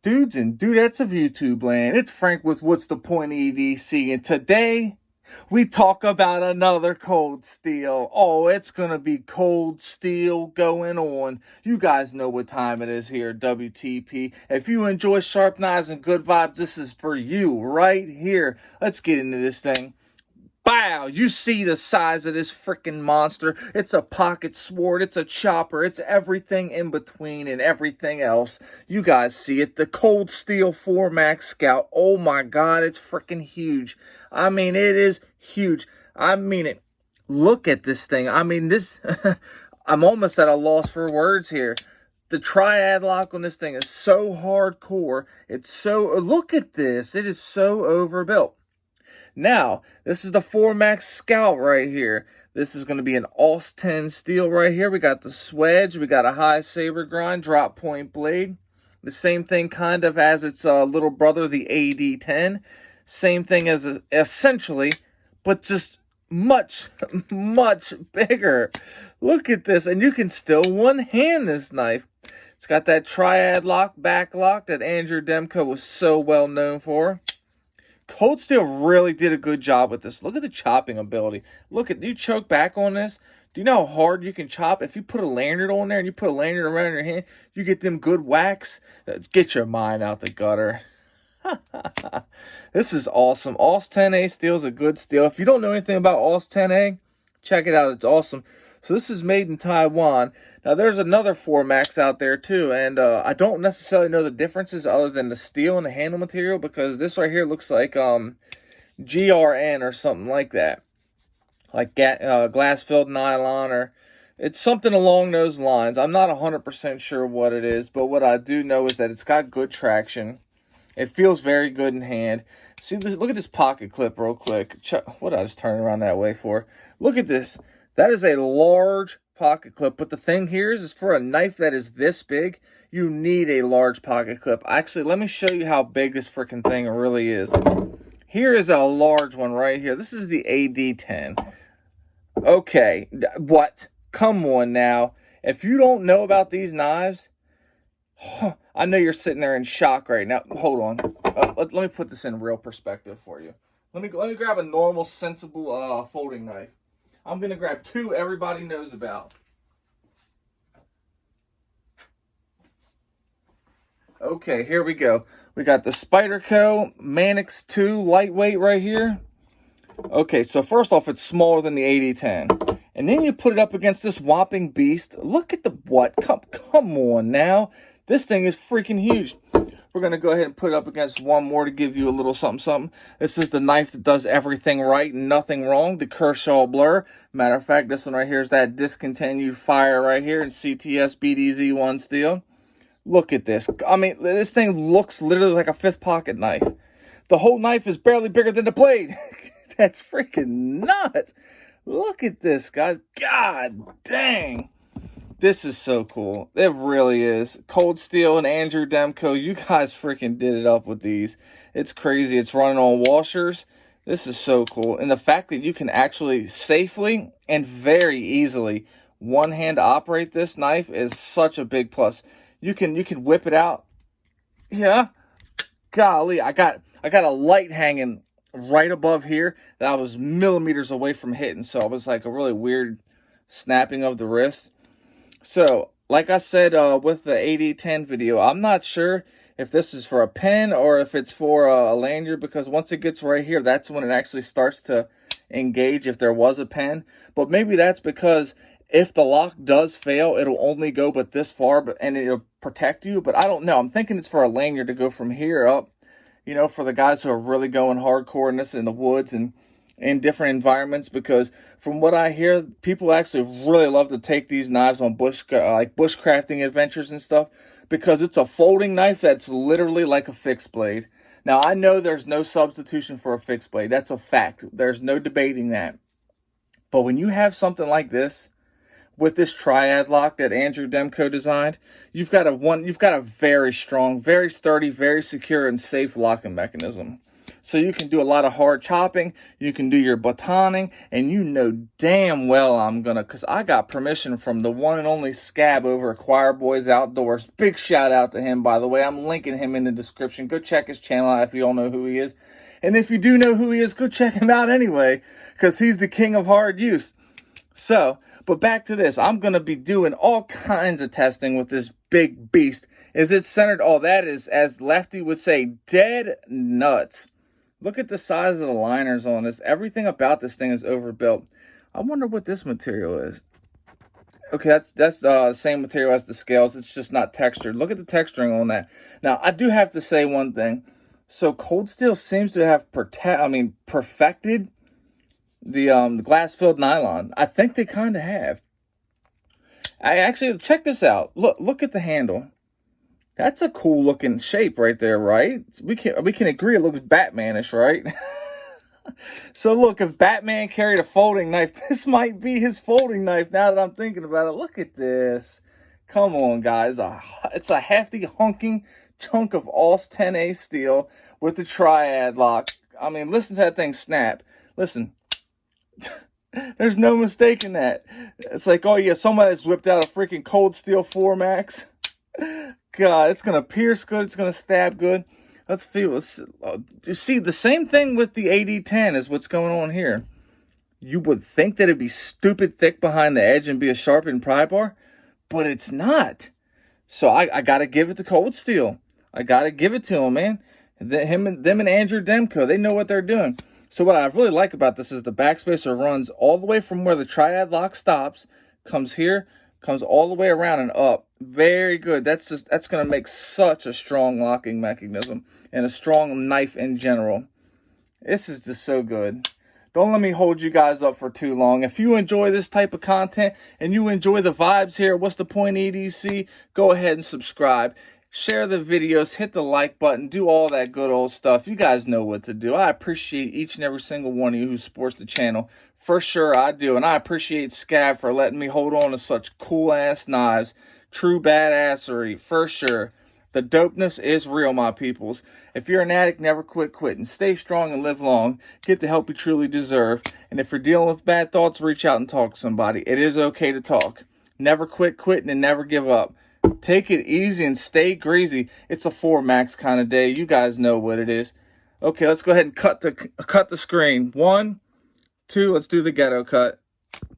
Dudes and dudettes of YouTube land, it's Frank with What's the Point EDC, and today we talk about another cold steel. Oh, it's gonna be cold steel going on. You guys know what time it is here, WTP. If you enjoy sharp knives and good vibes, this is for you right here. Let's get into this thing. Wow, you see the size of this freaking monster. It's a pocket sword, it's a chopper, it's everything in between and everything else. You guys see it, the Cold Steel 4 Max Scout. Oh my god, it's freaking huge. I mean, it is huge. I mean it. Look at this thing. I mean, this, I'm almost at a loss for words here. The triad lock on this thing is so hardcore. It's so, look at this. It is so overbuilt. Now, this is the 4 Max Scout right here. This is going to be an Aus 10 steel right here. We got the swedge. We got a high saber grind, drop point blade. The same thing kind of as its little brother, the AD10. Same thing as essentially, but just much, much bigger. Look at this. And you can still one-hand this knife. It's got that triad lock, back lock that Andrew Demko was so well known for. Cold Steel really did a good job with this. Look at the chopping ability. Look at, do you choke back on this? Do you know how hard you can chop? If you put a lanyard on there and you put a lanyard around your hand, you get them good whacks. Get your mind out the gutter. This is awesome. Aus 10A steel is a good steel. If you don't know anything about Aus 10A, check it out. It's awesome. So this is made in Taiwan. Now there's another 4 Max out there too, and I don't necessarily know the differences other than the steel and the handle material, because this right here looks like GRN or something like that, like glass-filled nylon, or it's something along those lines. I'm not 100% sure what it is, but what I do know is that it's got good traction. It feels very good in hand. See this? Look at this pocket clip real quick. What did I just turn around that way for? Look at this. That is a large pocket clip, but the thing here is for a knife that is this big, you need a large pocket clip. Actually, let me show you how big this freaking thing really is. Here is a large one right here. This is the AD10. Okay, what? Come on now. If you don't know about these knives, I know you're sitting there in shock right now. Hold on. Let me put this in real perspective for you. Let me grab a normal, sensible folding knife. I'm going to grab two everybody knows about. Okay, here we go. We got the Spyderco Manix 2 lightweight right here. Okay, so first off, it's smaller than the AD10. And then you put it up against this whopping beast. Look at the what? Come on now. This thing is freaking huge. We're going to go ahead and put it up against one more to give you a little something, something. This is the knife that does everything right and nothing wrong, the Kershaw Blur. Matter of fact, this one right here is that discontinued fire right here in CTS BDZ1 steel. Look at this. I mean, this thing looks literally like a fifth pocket knife. The whole knife is barely bigger than the blade. That's freaking nuts. Look at this, guys. God dang. This is so cool. It really is. Cold Steel and Andrew Demko, you guys freaking did it up with these. It's crazy. It's running on washers. This is so cool. And the fact that you can actually safely and very easily one-hand operate this knife is such a big plus. You can whip it out. Yeah. Golly, I got a light hanging right above here that I was millimeters away from hitting. So it was like a really weird snapping of the wrist. So, like I said with the AD10 video, I'm not sure if this is for a pen or if it's for a lanyard, because once it gets right here, that's when it actually starts to engage if there was a pen. But maybe that's because if the lock does fail, it'll only go but this far, and it'll protect you. But I don't know. I'm thinking it's for a lanyard to go from here up, you know, for the guys who are really going hardcore in this in the woods and in different environments, because from what I hear, people actually really love to take these knives on bushcrafting adventures and stuff, because it's a folding knife that's literally like a fixed blade. Now, I know there's no substitution for a fixed blade. That's a fact. There's no debating that. But when you have something like this, with this triad lock that Andrew Demko designed, you've got a very strong, very sturdy, very secure, and safe locking mechanism. So you can do a lot of hard chopping, you can do your batoning, and you know damn well I'm gonna, because I got permission from the one and only Scab over at CHOIRBOYZ Outdoors. Big shout out to him, by the way. I'm linking him in the description. Go check his channel out if you don't know who he is. And if you do know who he is, go check him out anyway, because he's the king of hard use. So, but back to this. I'm going to be doing all kinds of testing with this big beast. Is it centered? Oh, that is, as Lefty would say, dead nuts. Look at the size of the liners on this. Everything about this thing is overbuilt. I wonder what this material is. Okay, that's the same material as the scales. It's just not textured. Look at the texturing on that. Now, I do have to say one thing. So Cold Steel seems to have perfected the glass-filled nylon. I think they kind of have. I actually, check this out. Look at the handle. That's a cool looking shape right there, right? We can agree it looks Batmanish, right? So look, if Batman carried a folding knife, this might be his folding knife now that I'm thinking about it. Look at this. Come on, guys. It's a hefty hunking chunk of AUS 10A steel with the triad lock. I mean, listen to that thing snap. Listen. There's no mistaking that. It's like, oh yeah, somebody's whipped out a freaking cold steel 4 Max. God, it's going to pierce good. It's going to stab good. Let's feel. You see, the same thing with the AD10 is what's going on here. You would think that it'd be stupid thick behind the edge and be a sharpened pry bar, but it's not. So I got to give it to Cold Steel. I got to give it to him, man. Them and Andrew Demko, they know what they're doing. So what I really like about this is the backspacer runs all the way from where the triad lock stops, comes here, comes all the way around and up. Very good. That's going to make such a strong locking mechanism and a strong knife in general. This is just so good. Don't let me hold you guys up for too long. If you enjoy this type of content and you enjoy the vibes here, What's the Point EDC, go ahead and subscribe. Share the videos, hit the like button, do all that good old stuff. You guys know what to do. I appreciate each and every single one of you who supports the channel. For sure I do. And I appreciate Scab for letting me hold on to such cool-ass knives. True badassery, for sure. The dopeness is real, my peoples. If you're an addict, never quit quitting. Stay strong and live long. Get the help you truly deserve. And if you're dealing with bad thoughts, reach out and talk to somebody. It is okay to talk. Never quit quitting and never give up. Take it easy and stay greasy. It's a 4 Max kind of day. You guys know what it is. Okay, let's go ahead and cut the screen. 1, 2, let's do the ghetto cut.